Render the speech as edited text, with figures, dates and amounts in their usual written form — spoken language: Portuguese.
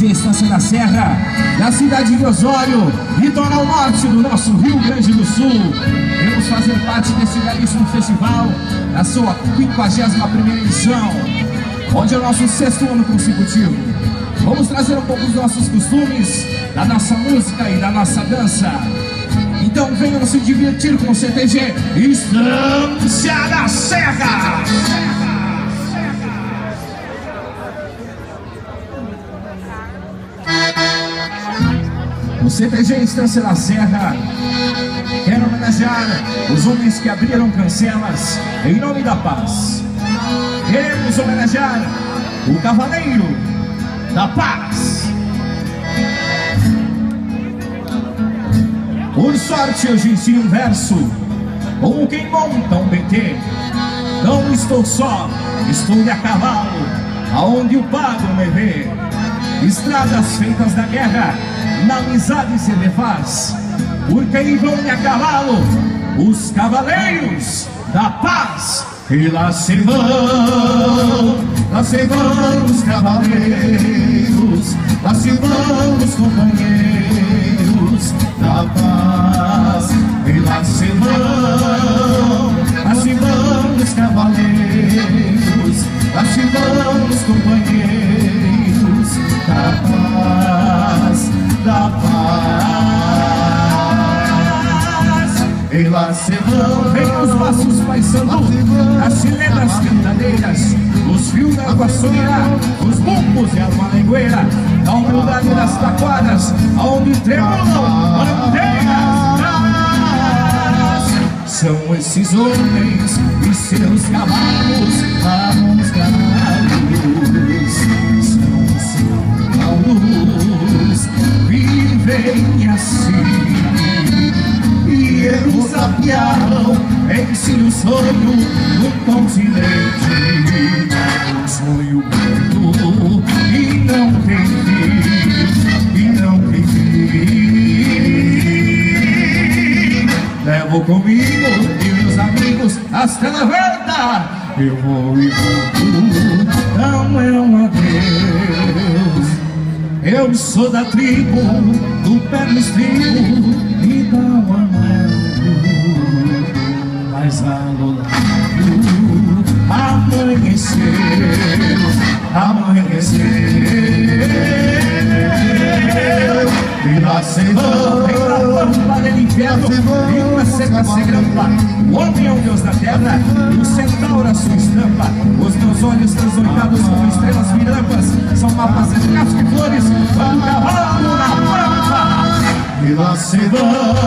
CTG Estância da Serra, da cidade de Osório, litoral norte do nosso Rio Grande do Sul. Vamos fazer parte desse belíssimo festival, da sua 51ª edição, onde é o nosso 6º ano consecutivo. Vamos trazer um pouco dos nossos costumes, da nossa música e da nossa dança. Então venham se divertir com o CTG Estância da Serra. O CTG Estância da Serra quer homenagear os homens que abriram cancelas em nome da paz. Queremos homenagear o Cavaleiro da Paz. Por sorte hoje ensino um verso, como quem monta um BT. Não estou só, estou de a cavalo, aonde o pago me vê. Estradas feitas da guerra, na amizade se refaz. Porque aí vão a cavalo os cavaleiros da paz. E lá se vão os cavaleiros, lá se vão os companheiros da paz. E lá se vão os cavaleiros, lá se vão os companheiros da paz, da paz. E lá se vão, vem os passos paisando, as chilenas cantadeiras, os fios da vassoura, os bumbos e a malengueira, a humildade das taquadas, aonde tremulam bandeiras. São esses homens e seus cavalos, os cavalos, são seus cavalos, vivem assim. E eles apiaram em si o sonho do continente. Um sonho muito e não tem fim, e não tem fim. Levo comigo e meus amigos hasta la verdade. Eu vou e volto, não é um adeus. Eu sou da tribo, do pé no estribo e dá um amargo. Mas ao lado amanheceu. E lá se vão, vem pra pampa de inverno, e uma seca se grampa. O homem é o Deus da terra, e o centauro a sua estampa. Os meus olhos transortados como estrelas mirampas são mapas escassos de flores, quando o cavalo na pampa. E lá se vão